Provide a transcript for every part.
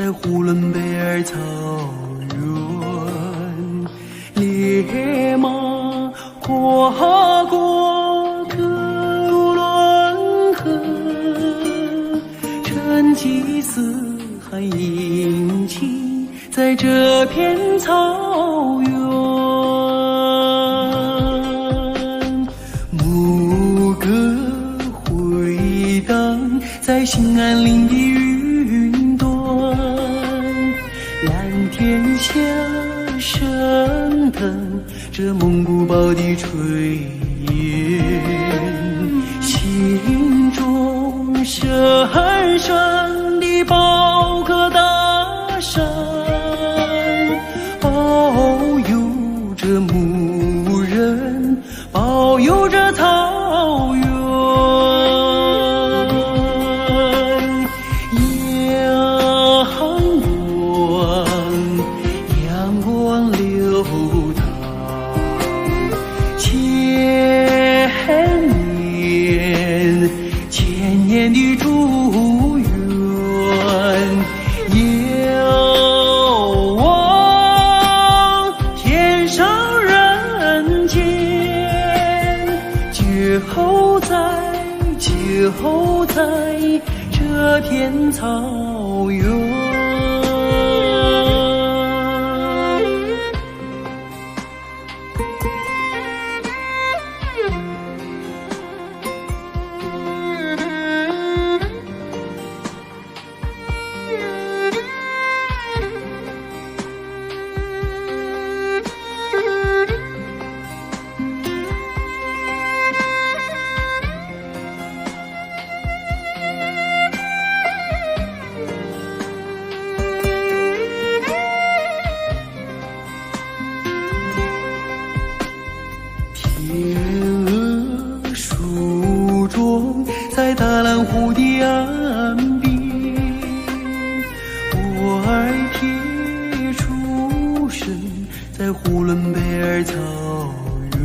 在呼伦贝尔草原，烈马跨过格鲁伦河，成吉思汗迎亲在这片草原。牧歌回荡在兴安岭的云端，蓝天下升腾着蒙古包的炊烟，心中深深地抱颗大山，保佑着牧人，保佑着草原。阳光流淌，千年的祝愿，遥望天上人间，就在这片草原。天鹅梳妆在大蓝湖的岸边，波儿撇出声在呼伦贝尔草原，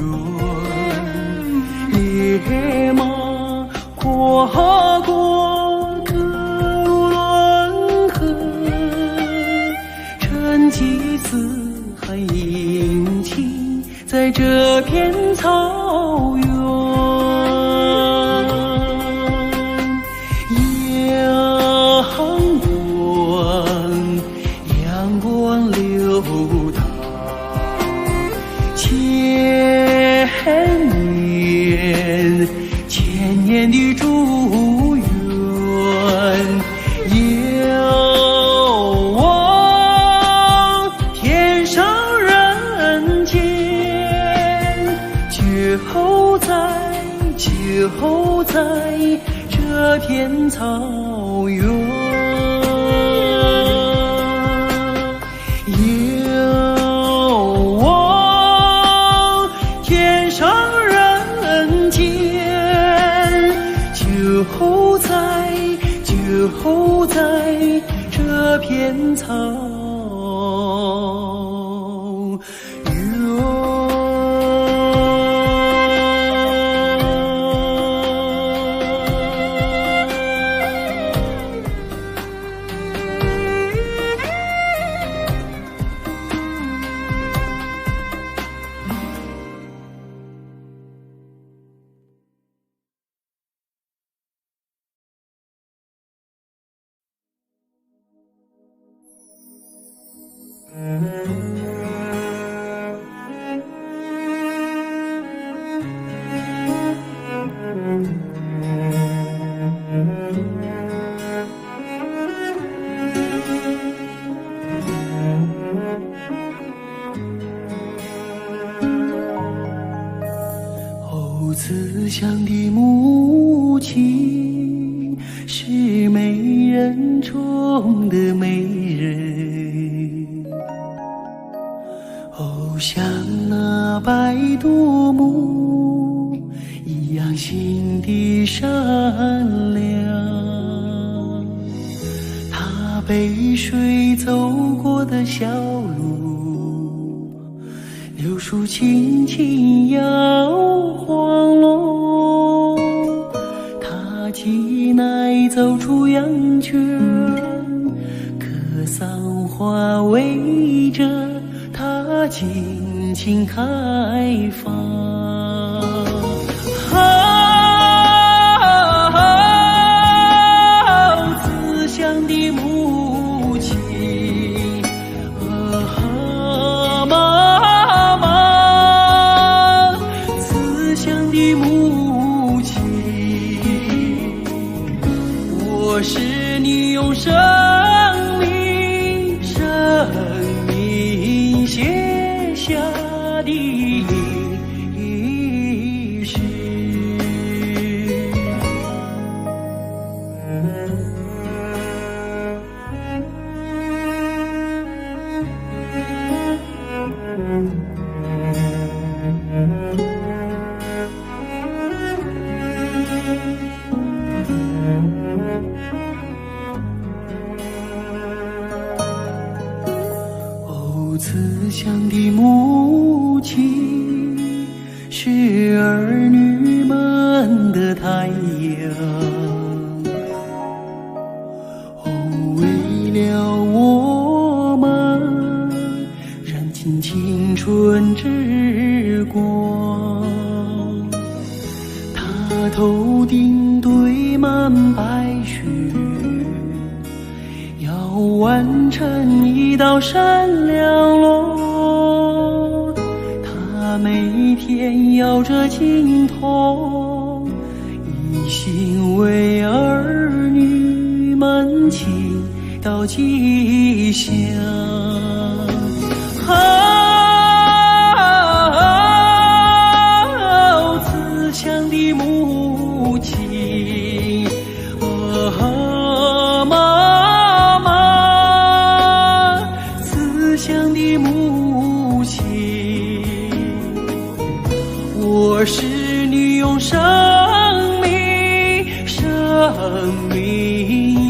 烈马跨过格鲁伦河，成吉思汗迎亲在这片草原。阳光流淌，千年的祝愿，遥望天上人间，就在这片草原。遥望天上人间，就在这片草原。侯子祥的母亲是美人中的美人，哦，像那白度母一样心地善良。她背水走过的小路，柳树轻轻摇晃落，她挤奶走出羊圈，可桑花围着它尽情开放。慈祥的母亲，妈妈，慈祥的母亲，我是你用生命写下的历史。慈祥的母亲是儿女们的太阳，为了我们燃尽青春之光。她头顶堆满白雪，要完成一道闪亮路，他每天摇着金筒，一心为儿女们倾倒吉祥。慈祥的母亲，妈妈，慈祥的母亲，我是你用生命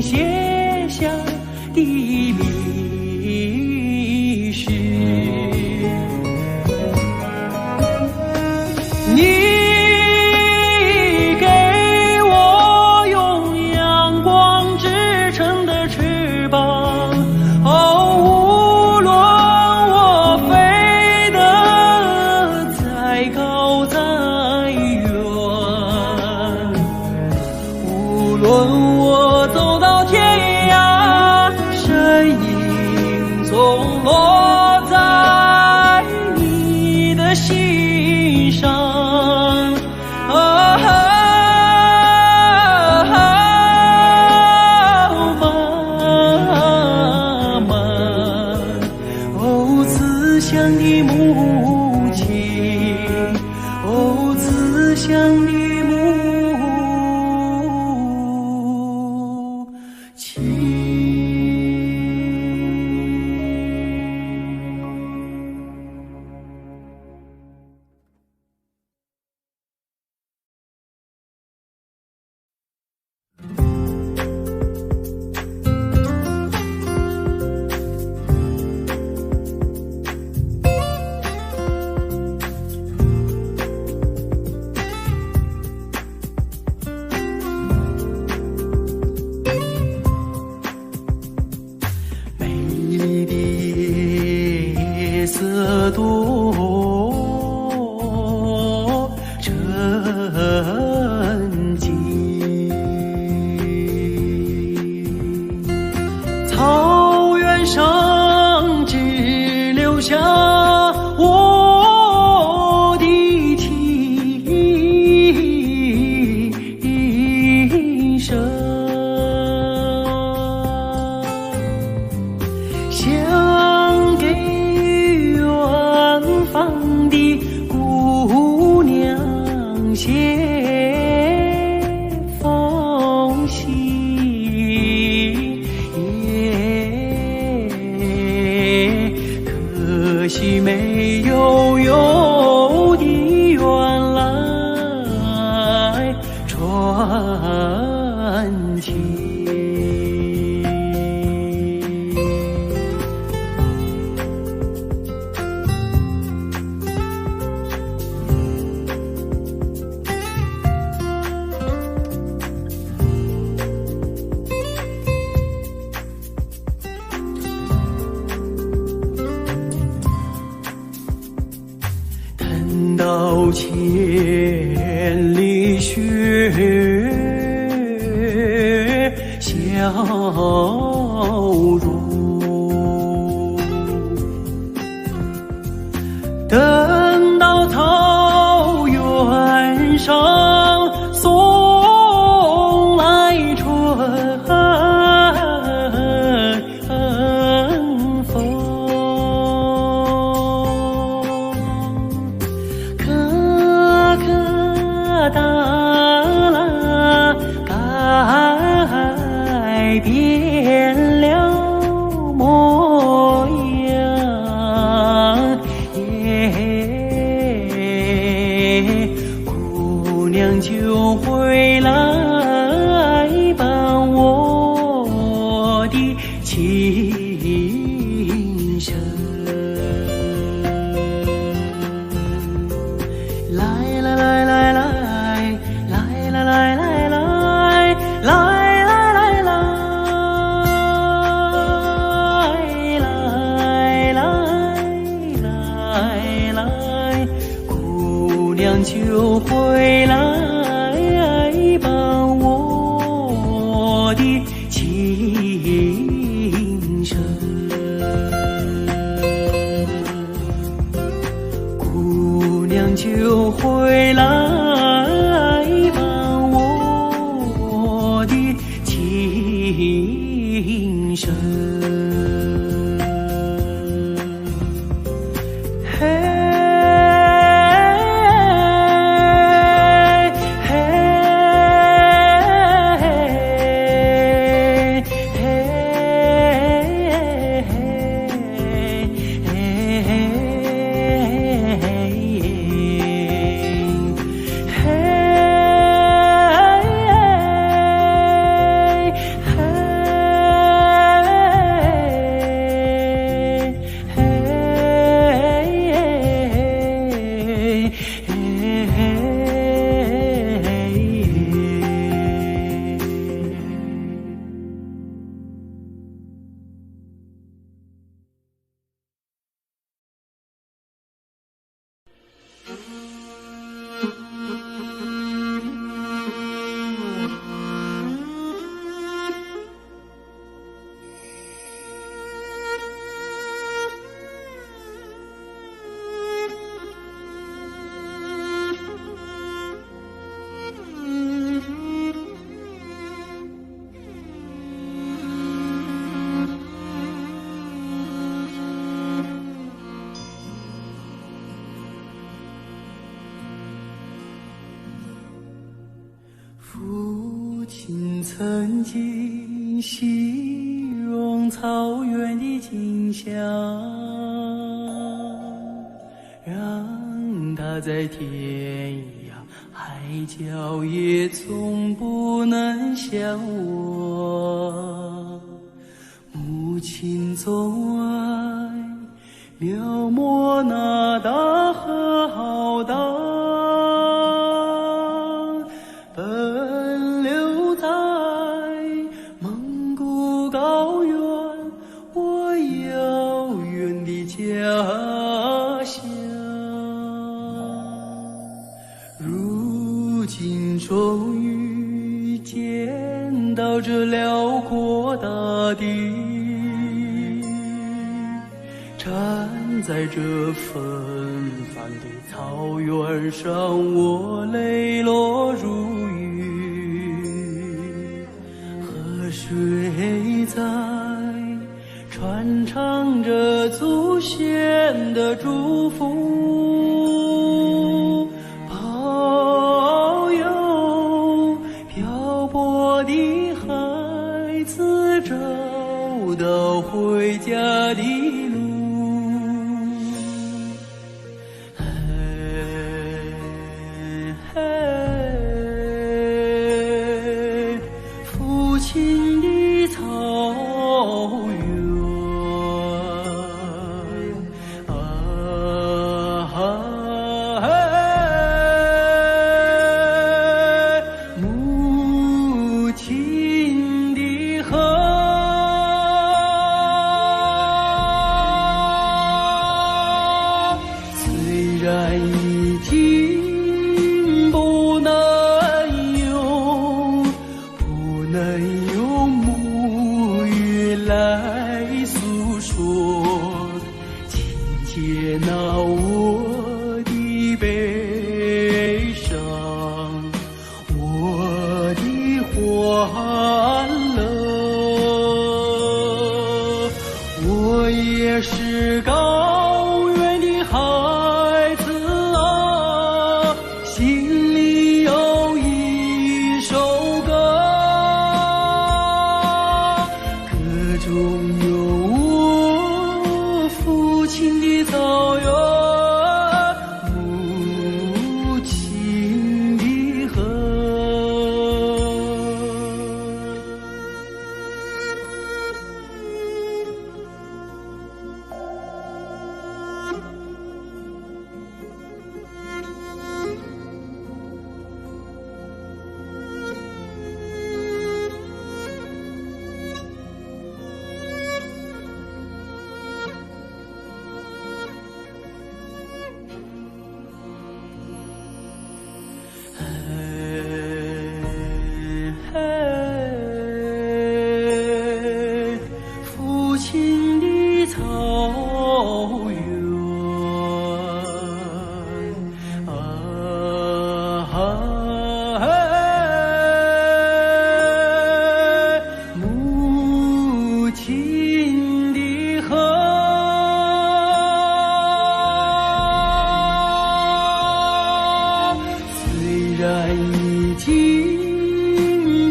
写下的历史。你给我用阳光织成的翅膀，无论我飞得再高再远，无论我走到天涯，身影总落在你的心上。妈妈，哦，慈祥的母亲，哦，慈祥的母亲。千里雪消融。等到草原上送来春风，可可哒啦改变了模样，姑娘就回来伴我的情深。来来来来来来来来来来来来来，姑娘就回来伴我的情深。姑娘就回来伴我的情深。父亲曾经形容草原的景象，让他在天涯海角也从不能想我。母亲总爱描摹那大河浩荡，奔流在蒙古高原，我遥远的家乡。如今终于见到这辽阔大地，站在这纷繁的草原上，我泪落如雨。河水在传唱着祖先的祝福，保佑漂泊的孩子找到回家的路。父亲的草原母亲的河也是高原的孩子啊，心里有一首歌，歌中有我父亲的草原，母亲的河。父亲的草原啊，母亲的河。虽然已经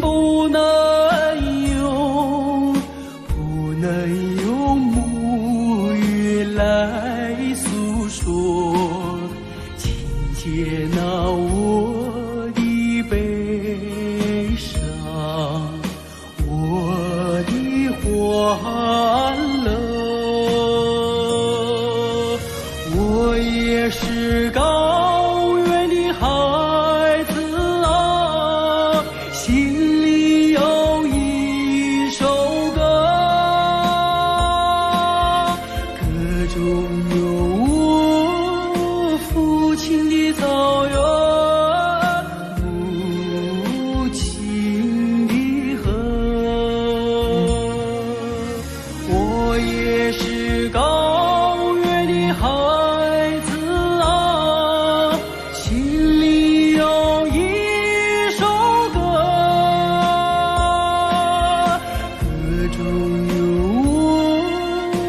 不能用母语来诉说，请接纳我的悲伤，我的欢乐。我也是高原的孩子啊，心里有一首歌，歌中有我父亲的草原，母亲的河。我也是高原的孩子啊，心里有一首歌，歌中有我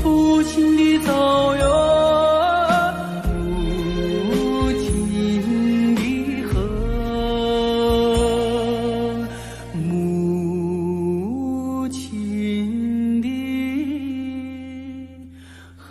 父亲的草原，母亲的河，母亲的河。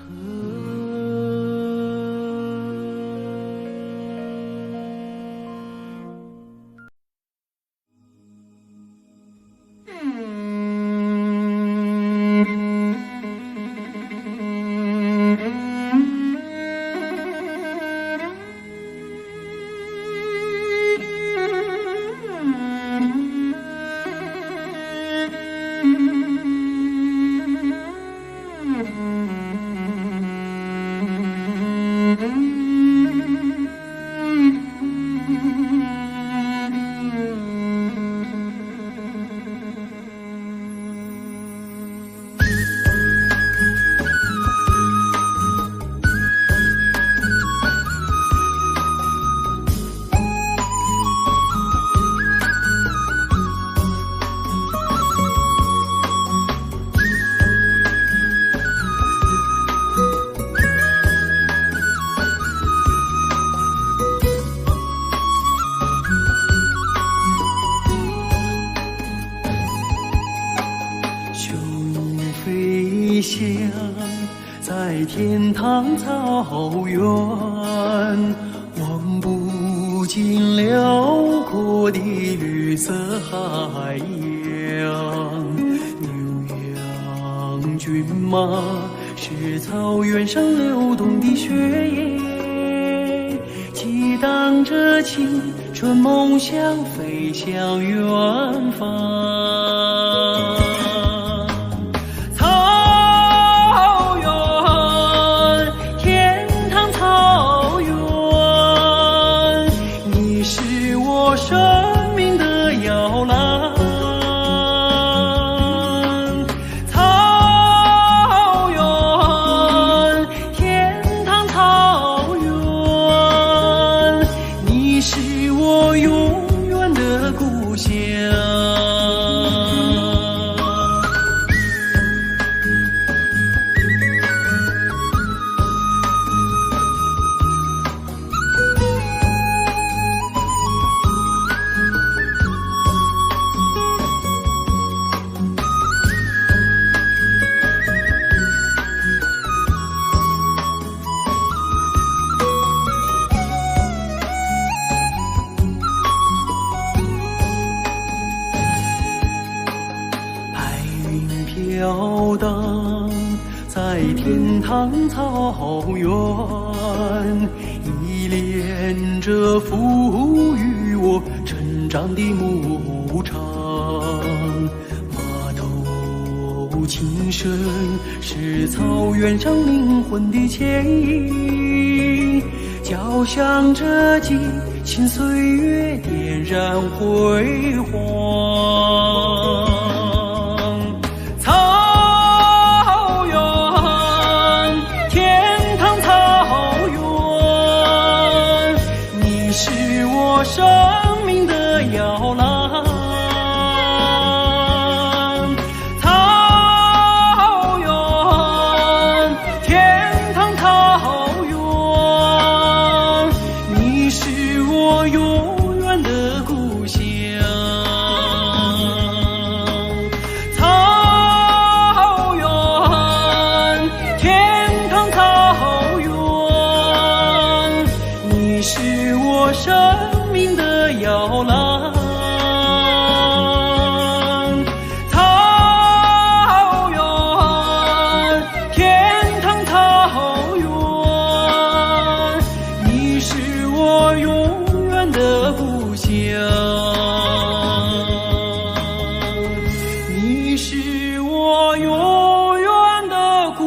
雄鹰飞翔在天堂草原，望不尽辽阔的绿色海洋。牛羊骏马是草原上流动的血液，激荡着青春梦想，飞向远方。生命的摇篮，草原，天堂草原，你是我永远的故乡。飘荡在天堂草原，依恋着赋予我成长的牧场。马头琴声是草原上灵魂的牵引，交响着激情岁月，点燃辉煌。生命的摇篮，草原，天堂草原，你是我永远的故乡。草原，天堂草原，你是我生命的摇篮，草原，天堂草原，你是我永远的故乡，你是我永远的故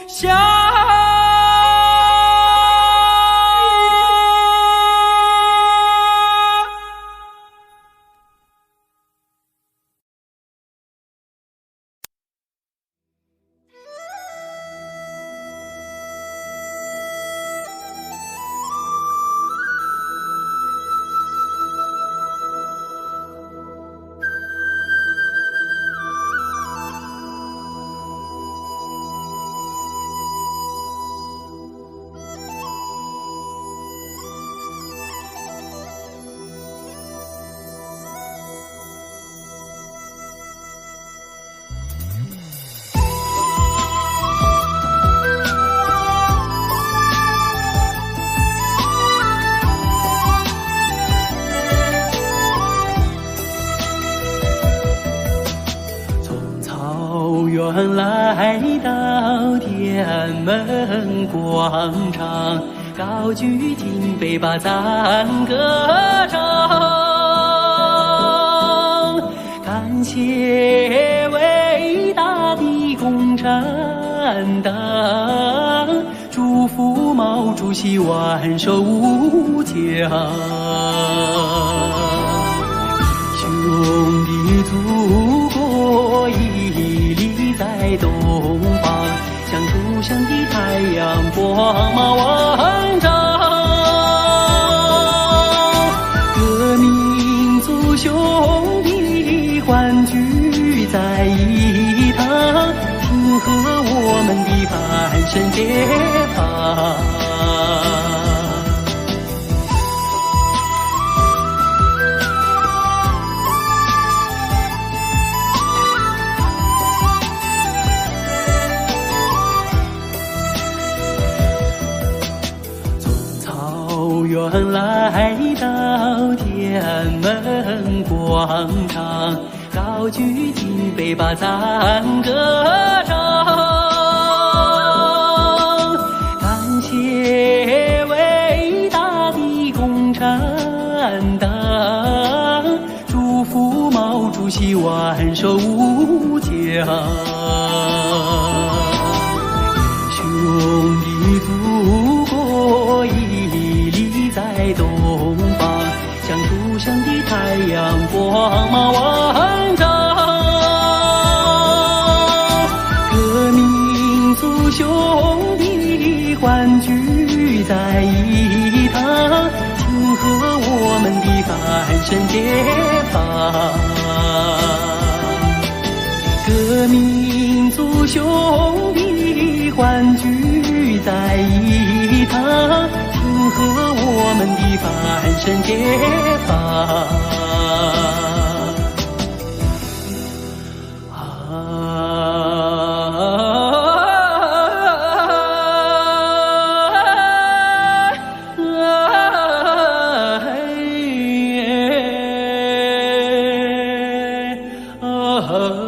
乡。来到天安门广场，高举金杯把赞歌唱，感谢伟大的共产党，祝福毛主席万寿无疆。兄弟，祖国屹立在东方，像初升的太阳，光芒万丈。各民族兄弟欢聚在一堂，庆贺我们的翻身解放。草原来到天安门广场，高举金杯把赞歌唱，感谢伟大的共产党，祝福毛主席万寿无疆。兄弟，祖国屹立在东方，像初升的太阳，光芒万丈。各民族兄弟欢聚在一堂，庆贺我们的翻身解放。各民族兄弟欢聚在一堂，庆贺我们的翻身解放。的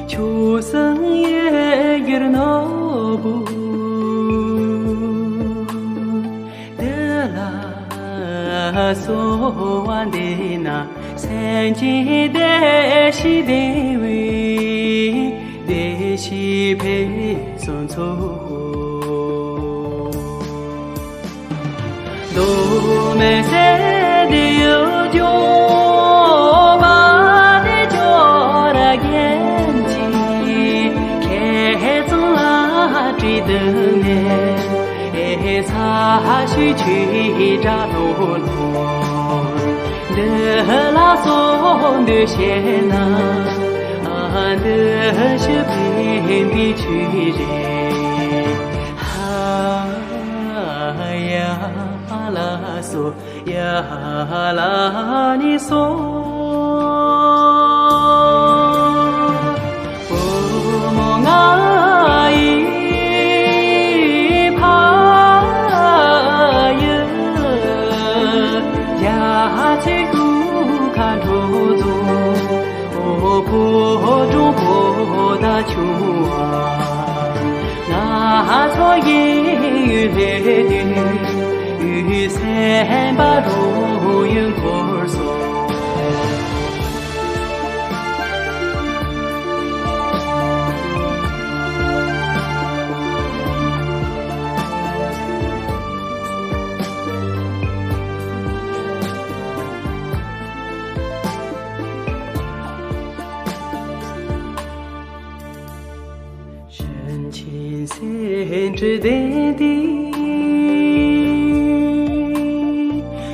초성의 열너부 소환되나 산지대시대위 대시배선소 노매세대여조바대조라겐지 개성아지등에 须去扎罗罗，的拉松的线呐，的是偏僻去人，呀拉嗦呀拉尼嗦。那错也雨三把路云过索，深情深知的地，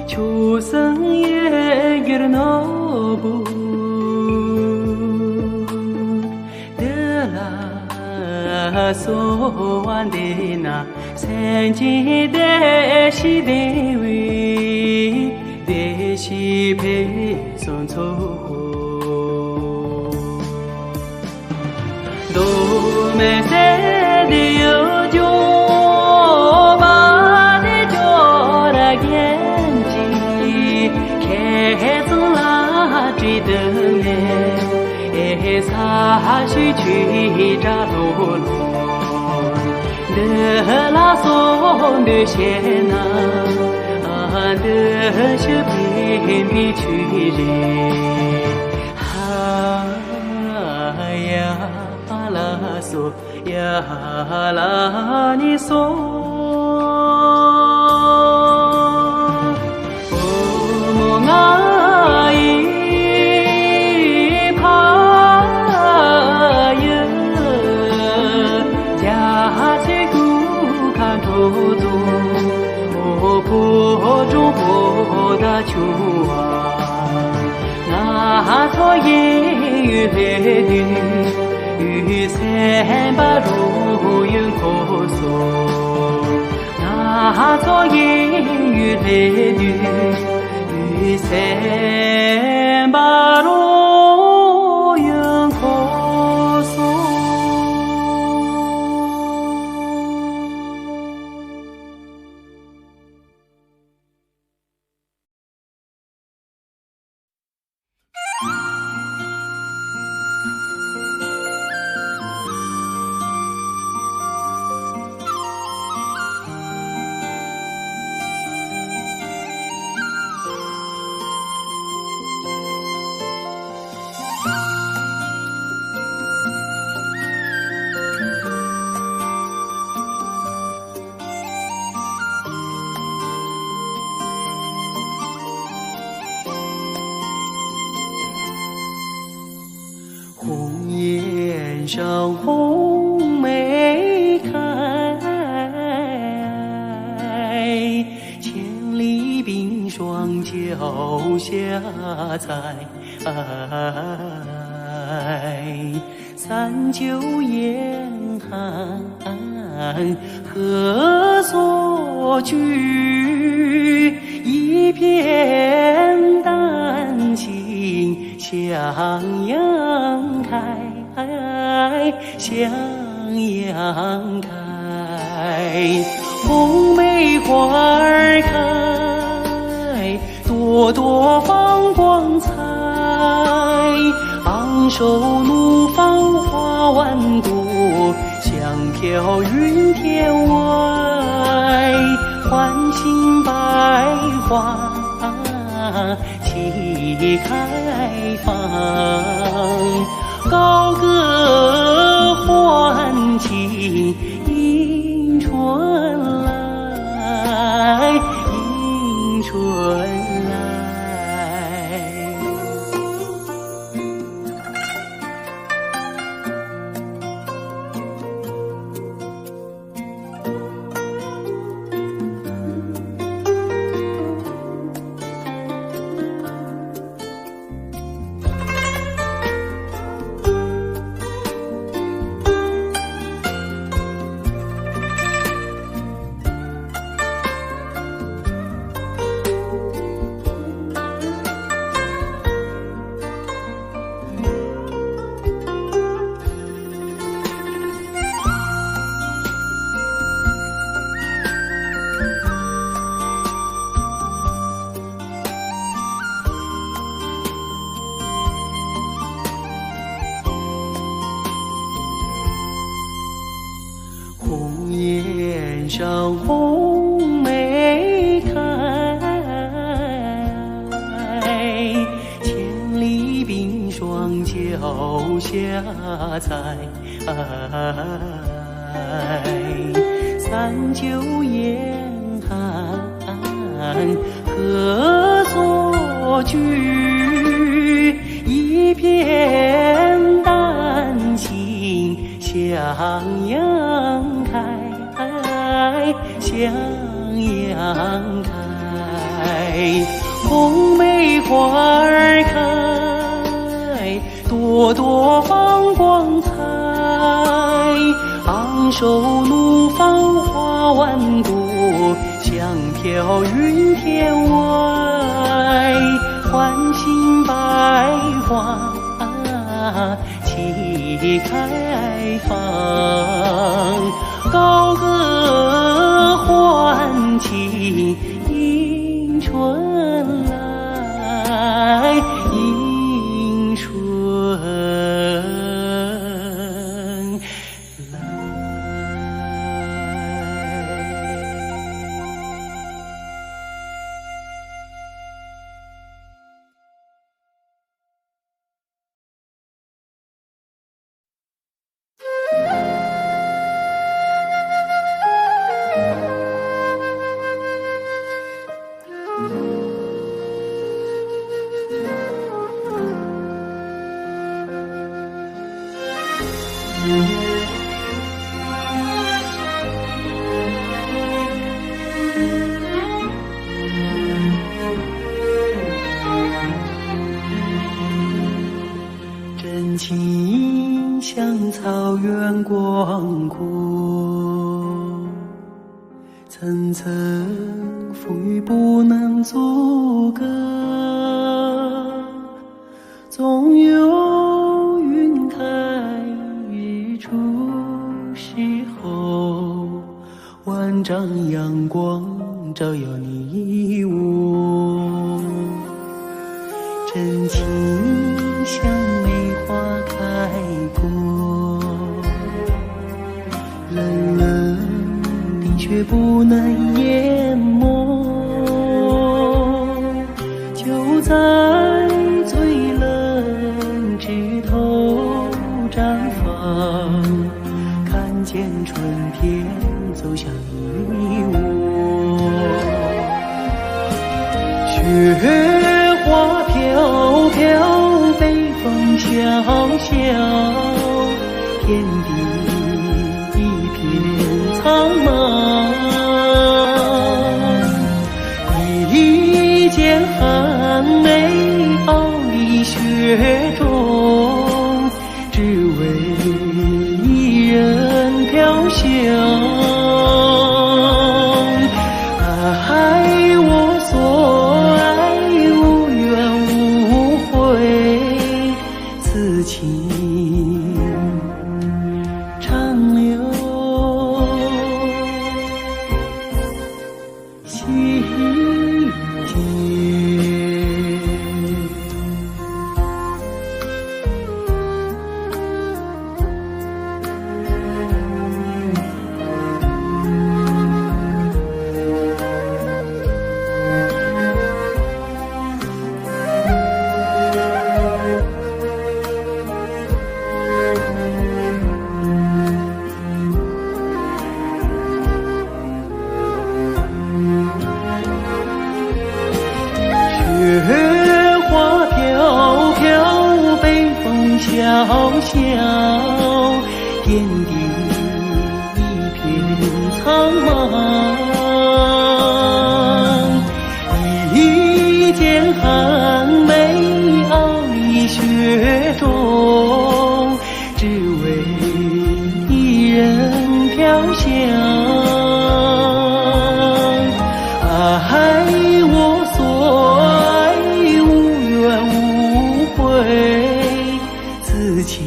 秋生也有那不得啦，所望的那三界的西的位的西陪送错。都没在的有酒，把的酒的眼睛开着拉追的呢，擦去去扎罗罗，的拉松的线呐，的是偏僻去人，呀。拉嗦呀拉尼嗦，我爱怕呀，家在古看着多，我不中国的秋啊，那错也雨三把路云过索，那错也雨三把路云过索。红颜上红梅开，千里冰霜脚下踩。三九严寒何所居？一片丹心向阳开，向阳开，红梅花儿开，朵朵放光彩，昂首怒放花万朵，香飘云天外，唤醒百花齐开放，高歌欢庆迎春来，迎春来。红梅开，千里冰霜脚下踩。三九严寒何所居？一片丹心向阳开，向阳开。红梅花儿开，朵朵放光彩。昂首怒放花万朵，香飘云天外。欢欣百花齐开放，高歌欢庆迎春来，迎春来。真情像草原广阔，层层风雨不能阻隔，总有云开日出时候，万丈阳光照耀你我。真情像梅花开过，冷冷的却不能淹没，就在最冷枝头绽放，看见春天走向你我。雪花飘飘，北风萧萧，天地一片苍茫。一剑寒梅傲立雪中，只为一人飘香。爱我所爱，无怨无悔，此情长留心间。雪花飘飘，北风萧萧，天地一片苍茫。一剑寒梅傲立雪中，只为一人飘香。爱我所爱，无怨无悔，此情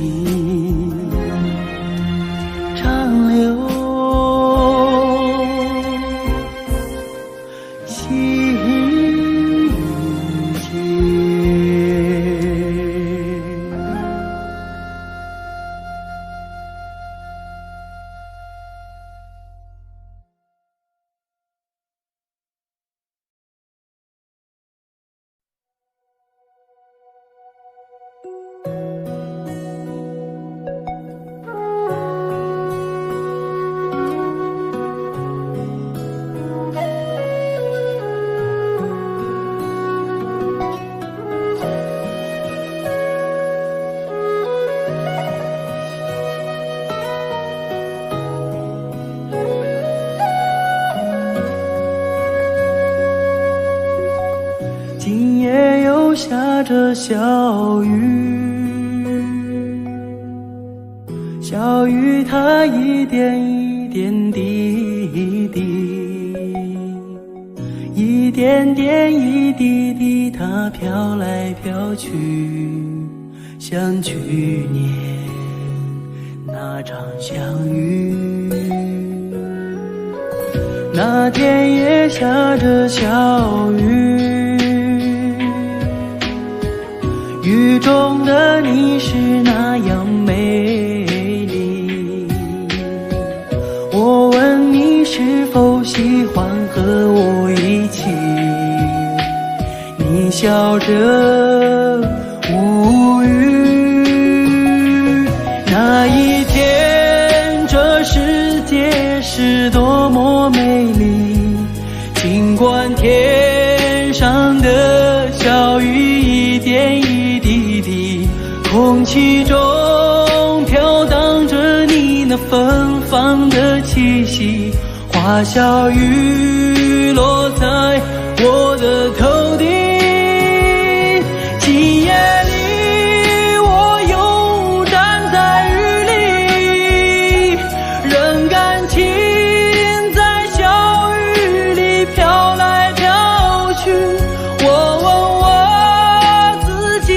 下着小雨，小雨它一点一点滴滴，一点点一滴滴，它飘来飘去，像去年那场相遇。那天也下着小雨，雨中的你是那样美丽。我问你是否喜欢和我一起，你笑着无语。那一天，这世界是多么美丽，尽管天上的小雨一点一滴滴，空气中飘荡着你那芬芳的气息，花小雨落在我的头顶。今夜里我又站在雨里，任感情在小雨里飘来飘去。我问我自己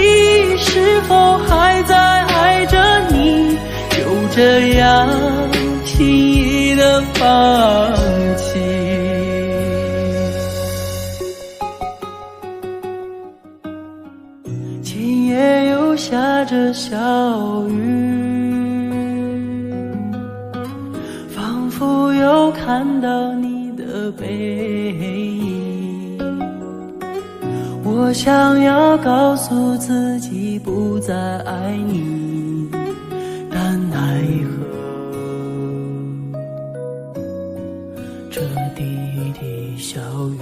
是否还在爱着你，就这样轻易地放弃。今夜又下着小雨，仿佛又看到你的背影。我想要告诉自己不再爱你，但奈何这滴滴小雨。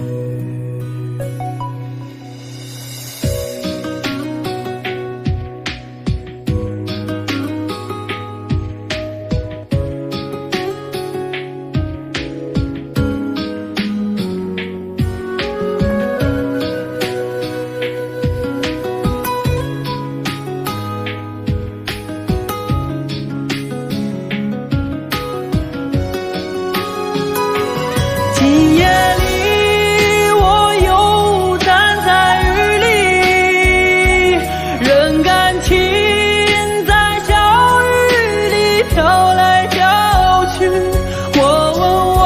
今夜里我又站在雨里，任感情在小雨里飘来飘去。我问我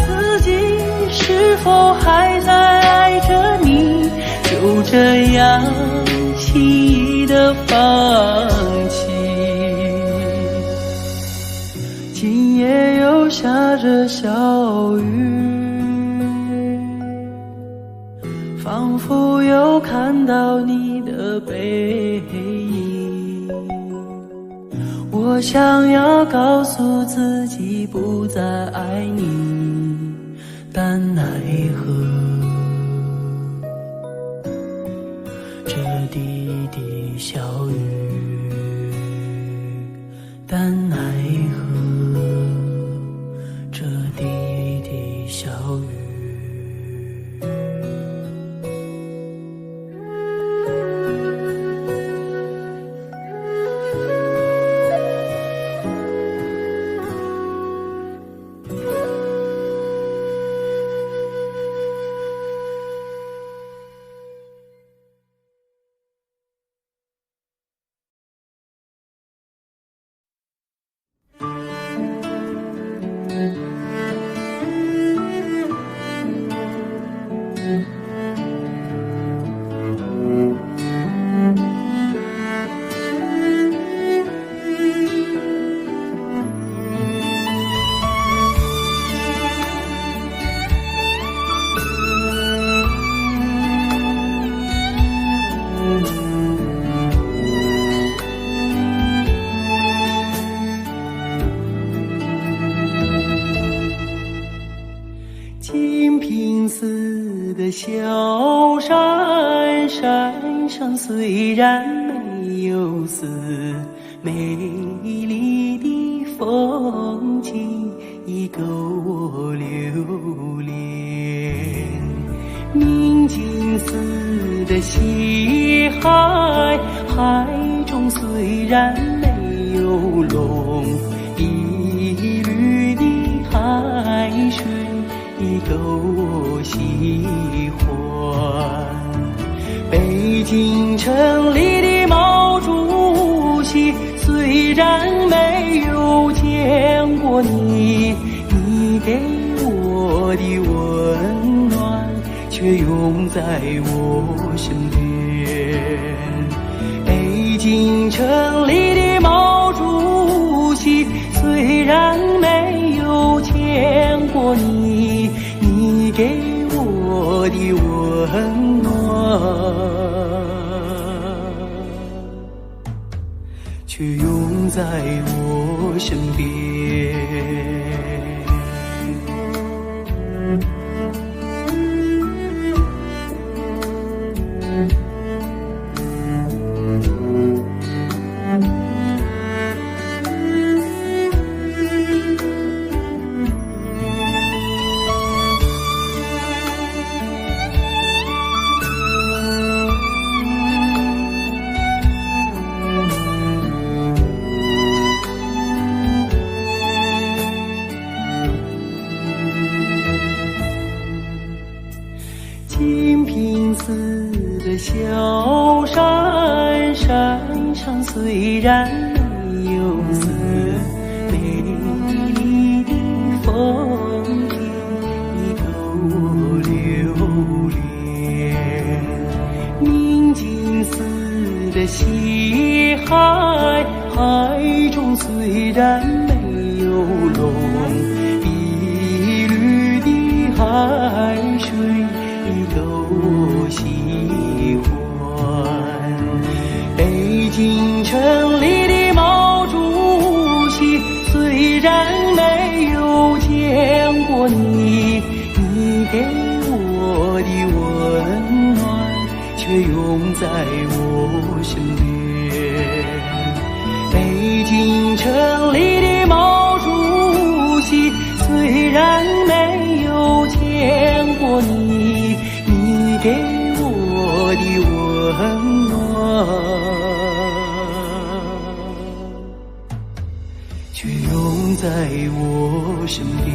自己是否还在爱着你，就这样轻易地放弃。今夜又下着小雨，仿佛又看到你的背影。我想要告诉自己不再爱你，但奈何这滴滴小雨，但奈何这滴滴小雨。金瓶寺的小山，山上虽然没有寺，美丽的风景已够我留恋。明静似的西海，海中虽然没有龙，一缕的海水已够我喜欢。北京城里的毛主席，虽然没有见过你，你给我的温暖却永在我身边。北京城里的毛主席，虽然没有见过你，你给我的温暖却永在我身边。金瓶寺的小山，山上虽然没有丝，美丽的风景已够我留恋。明镜似的西海，海中虽然没有龙，一缕的海水已够我喜欢。北京城里的毛主席，虽然没有见过你，你给我的温暖却永在我身边。北京城里的毛主席，虽然没有见过你，你给我的温暖却永在我身边。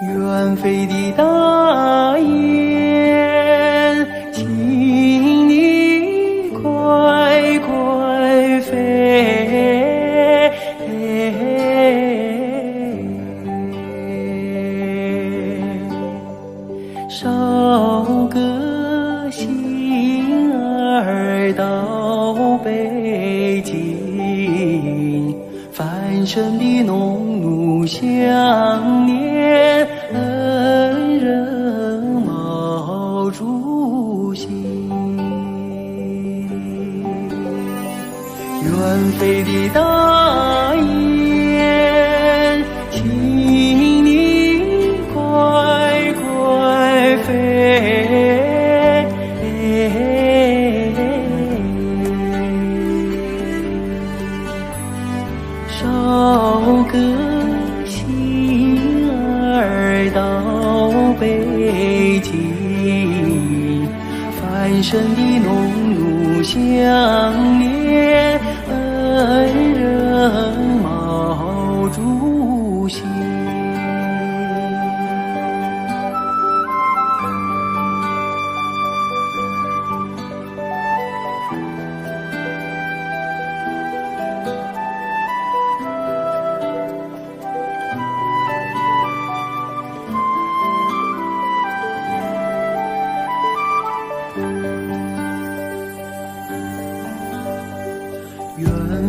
远飞的大雁，请你快快飞，捎个信儿到北京，繁盛的农奴想念恩人毛主席。远飞的大雁，请你快快飞，捎个信儿到北京，繁盛的农奴想念恩人毛主席。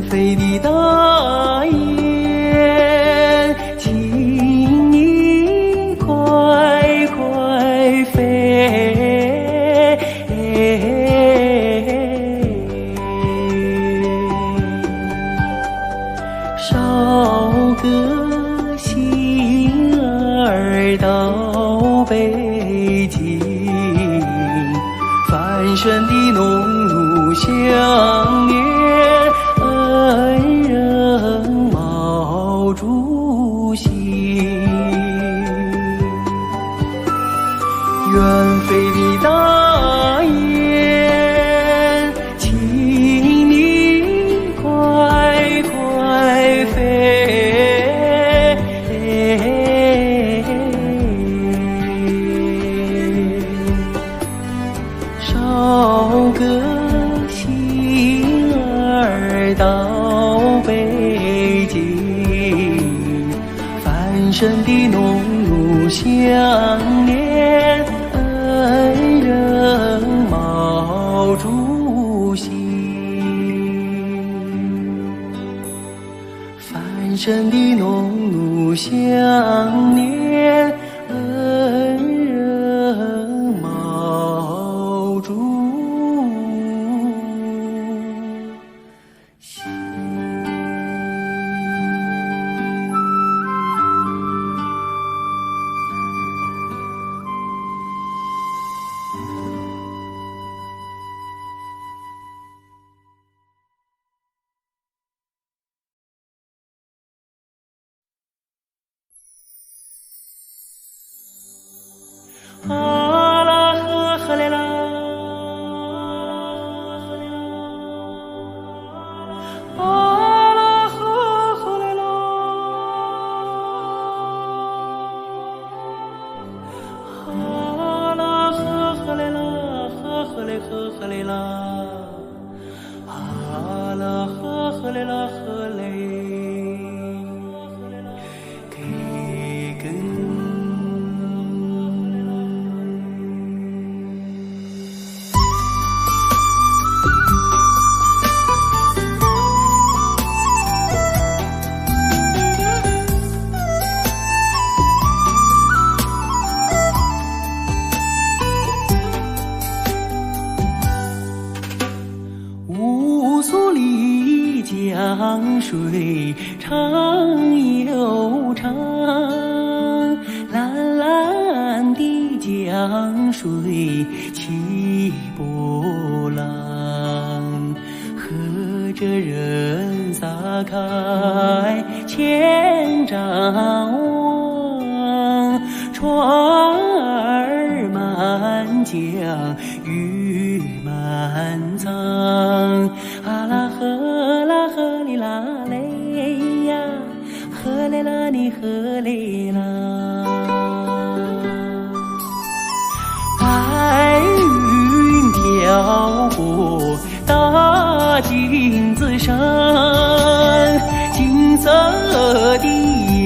飞的大雁，请你快快飞，捎个信儿到北京，繁盛的农奴相念，恩人毛主席。远飞的大雁，请你快快飞，捎个信儿到北京，繁盛的农奴相念，恩人毛主席。繁盛的农奴相念，恩人毛主席。啊啦呵呵嘞啦，啊啦呵呵嘞啦，啊啦呵呵嘞啦，呵呵嘞呵呵嘞啦，啊啦呵呵嘞啦呵嘞，给根。乌苏里江水长又长，蓝蓝的江水起波浪，和着人撒开千丈网，船儿满江鱼满仓，啊啦呵啦呵哩啦嘞呀，呵嘞啦你呵嘞啦，白云飘过大金子山，金色的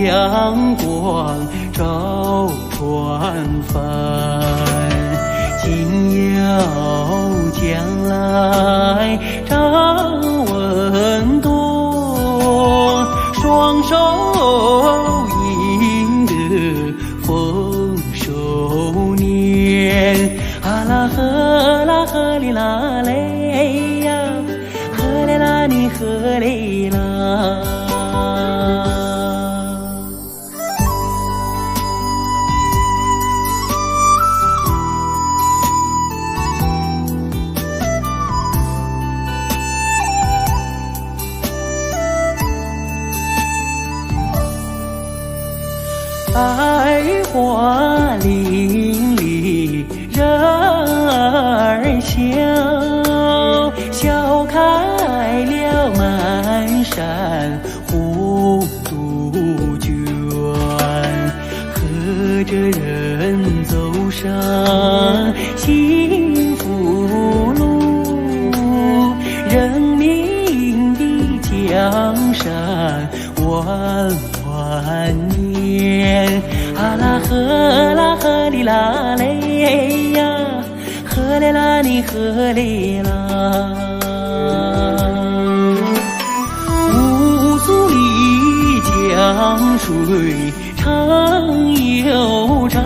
阳光照船帆，紧要将来张文东，双手赢得丰收年，啊啦呵啦呵哩啦嘞呀，呵嘞啦你呵嘞啦。百花林里人儿笑，笑开了满山红杜鹃，和着人走上幸福路，人民的江山万万年，啊啦呵啦呵哩啦嘞呀，呵嘞啦你呵嘞啦。江水长又长，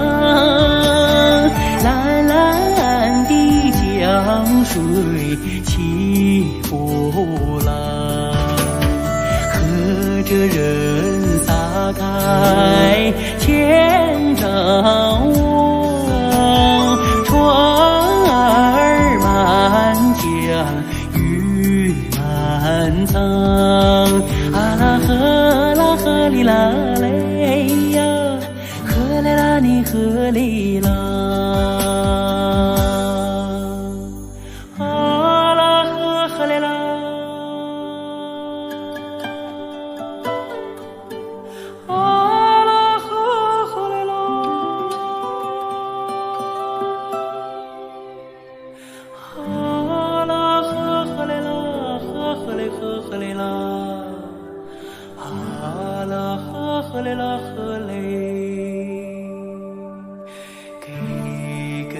蓝蓝的江水起波浪，和着人撒开千丈网，船儿满江鱼满仓，啊啦呵啦呵哩啦嘞呀，呵嘞啦你呵哩啦，啊啦呵呵嘞啦，啊啦呵呵嘞啦，啊啦呵呵嘞啦，呵呵嘞呵呵嘞啦。啊啦呵呵嘞啦呵嘞，给根。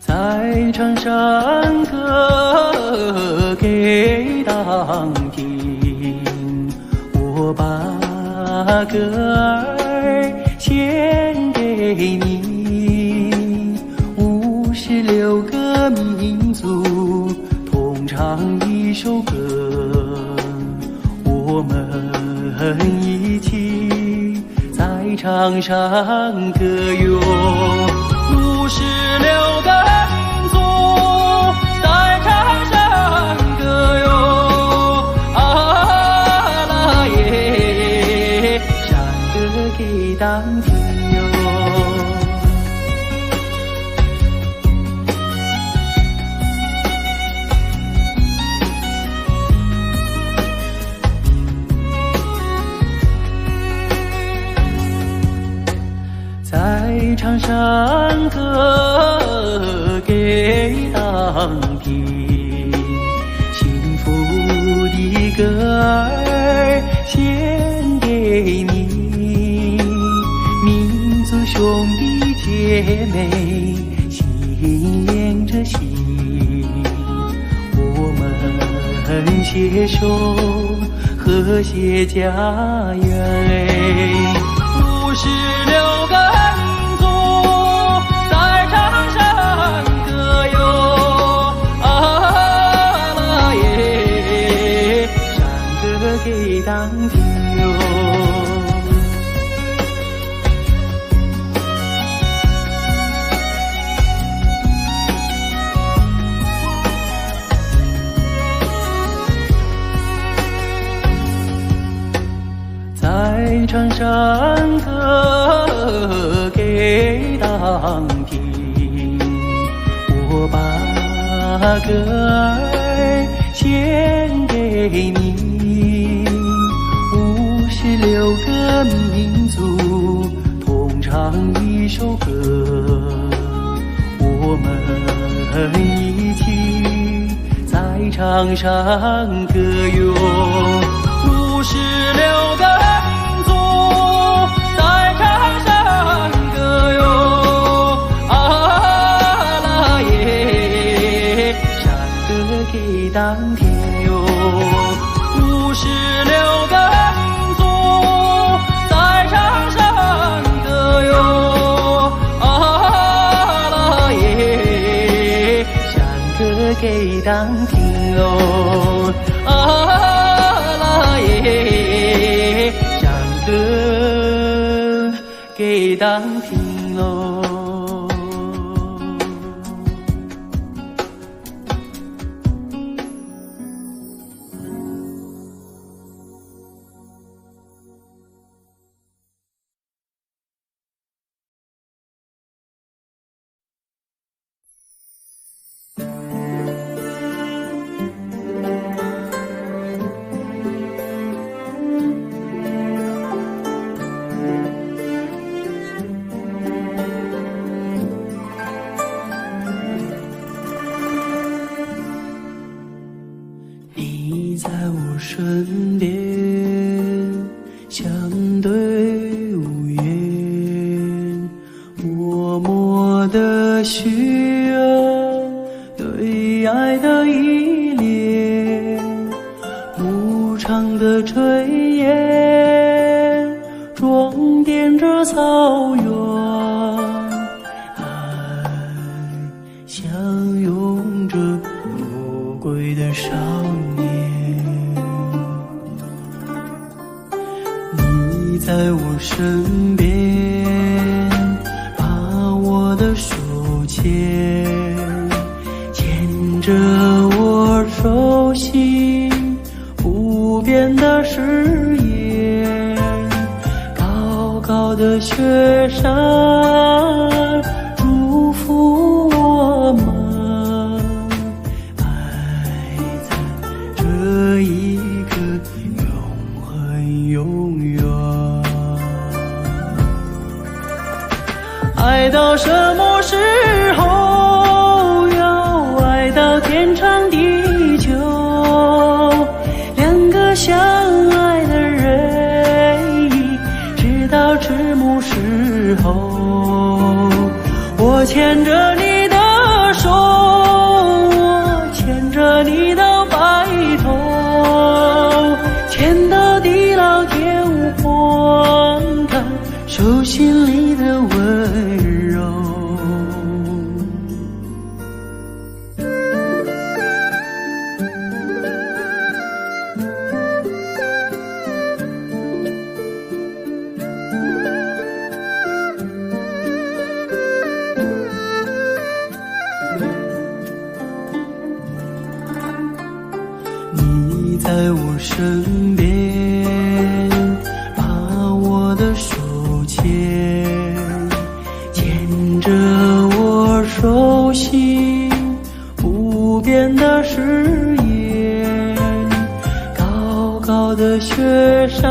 在长山歌给当听，我把歌儿献给你。56个民族同唱一首歌，我们一起在长山歌哟。56个民族在长山歌哟，啊啦耶，山歌给当听哟。在长山歌给当听，幸福的歌儿献给你，民族兄弟姐妹心连着心，我们携手和谐家园。56个民族在长山歌哟，啊啦耶，山歌给当听哟。在长山歌给当听，我把歌儿献给你。56个民族同唱一首歌，我们一起在长山歌哟。56个民族在长山歌哟，啊啦耶，山歌给当听哟。56个民族在长山歌哟，啊啦耶，山歌给当听哟，给当听喽。身边，相对无言，默默的许愿，对爱的依恋，无常的炊烟，装点着草原，爱相拥着不归的少年。你在我身边，把我的手牵，牵着我手心不变的誓言。高高的雪山祝福我们，爱在这一刻永恒永远。爱到什么时候？要爱到天长地久。两个相爱的人，直到迟暮时候。我牵着你的手，我牵着你到白头，牵到地老天荒，看手心里的温柔。你在我身边，把我的手牵，牵着我手心不变的誓言。高高的雪山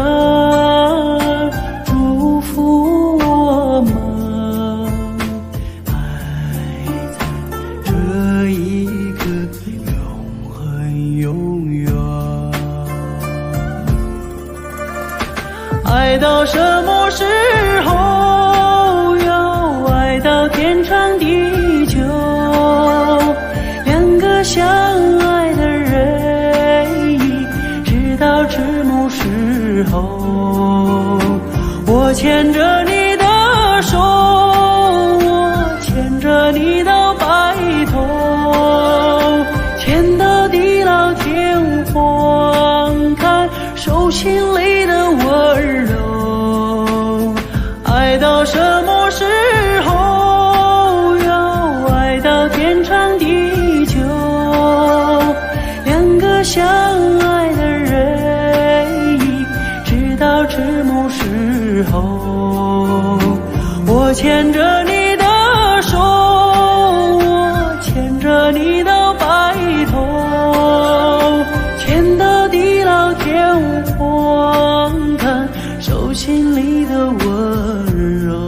祝福我们，爱在这一刻永恒永远。爱到什么时候？要爱到天长地久。两个相爱的人，直到迟暮时候。我牵着你的手，我牵着你到白头，牵到地老天荒，看手心里的温柔。爱到什么时候？要爱到天长地久。两个相爱的人，直到迟暮时候。我牵着你的手，我牵着你到白头，牵到地老天荒，看手心里的温柔。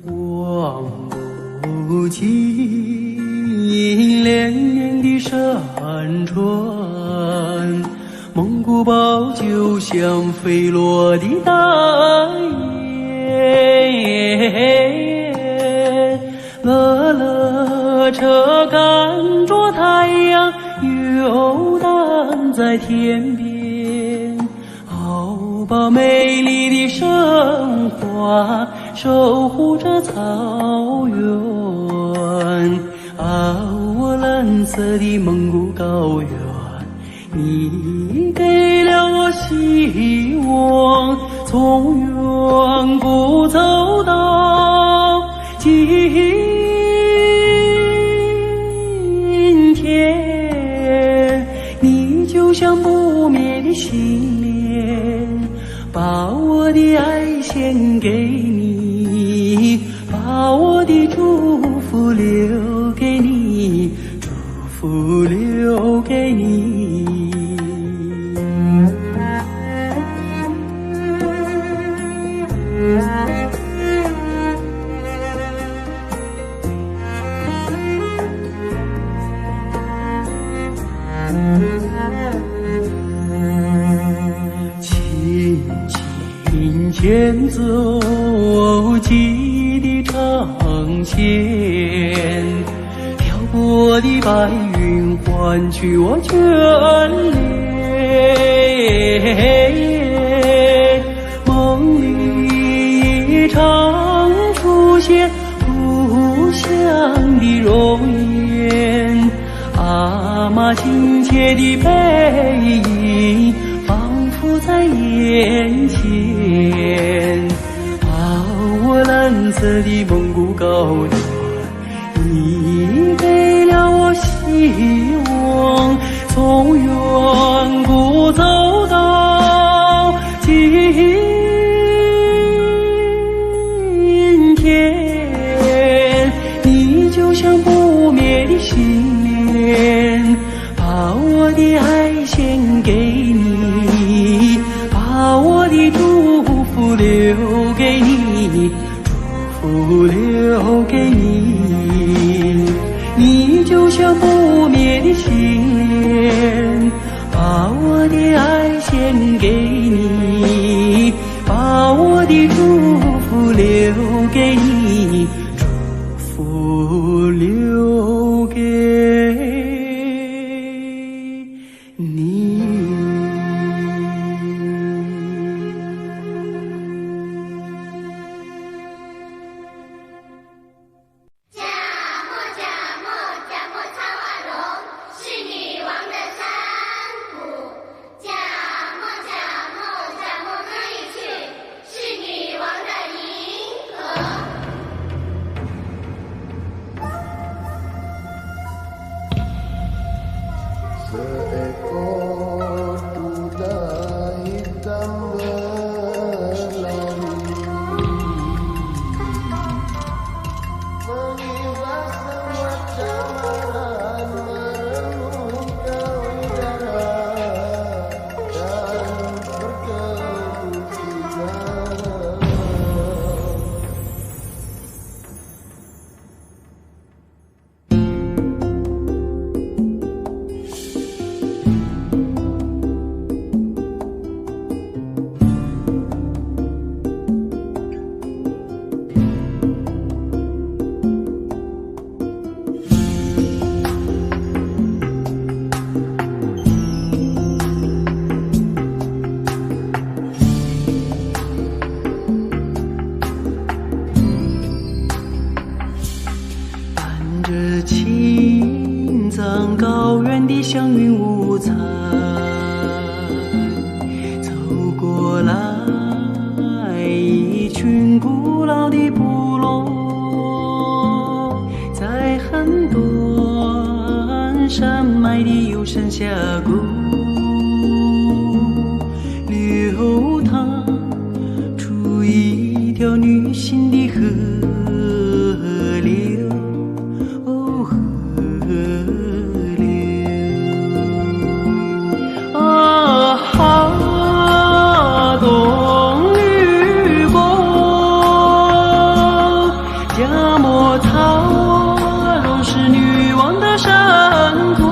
望不尽连绵的山川，蒙古包就像飞落的大雁，乐乐车赶着太阳游荡在天边。拥抱美丽的生花，守护着草原。我蓝色的蒙古高原，你给了我希望，从远古走到今天，你就像不灭的心莲，把我的爱献给你，把我的祝福留给你，祝福留给你。轻轻牵走记忆的长线，飘过的白云换取我眷恋。梦里常出现故乡的容颜，阿妈亲切的背影仿佛在眼前。我蓝色的蒙古高原，你给了我希望，从远古走到今天，你就像不灭的心莲，把我的爱献给你，把我的祝福留给你，祝福留给你。你就像不灭的心莲，把我的爱献给你，把我的祝福留给你，祝福留给你。Seekor kuda hitam berlari mengibas semua camaran merenungkan udara dan berkerusian.青藏高原的祥云五彩，走过来一群古老的部落，在很短山脉的幽深峡谷流淌出一条女性的河流。加莫塔若是女王的山谷，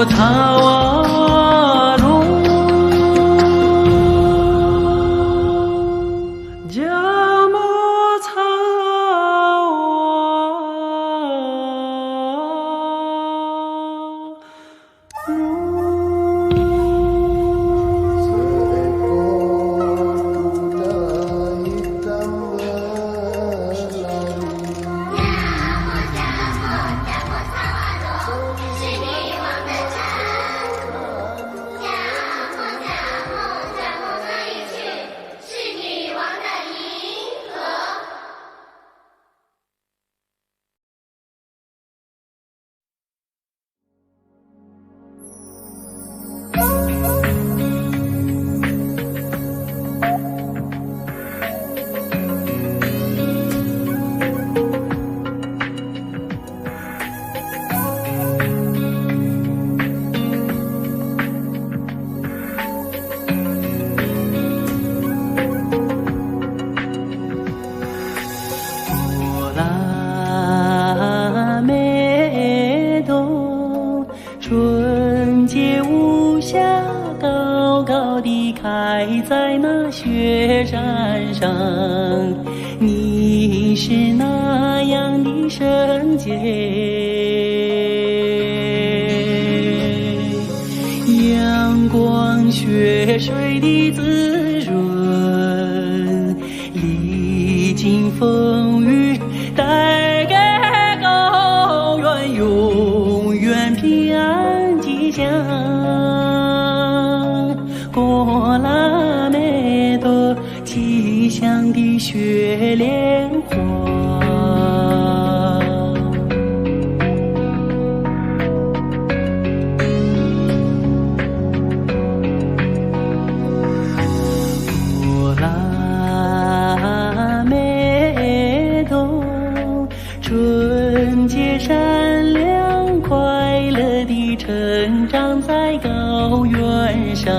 草啊罗，芥末草啊罗。春节无暇，高高地开在那雪山上。你是那样的圣洁，阳光雪水的滋润，历经风雨，带给高原永远平安吉祥。过拉美多吉祥的雪莲花，过拉美多纯洁善良快乐地成长在高原上。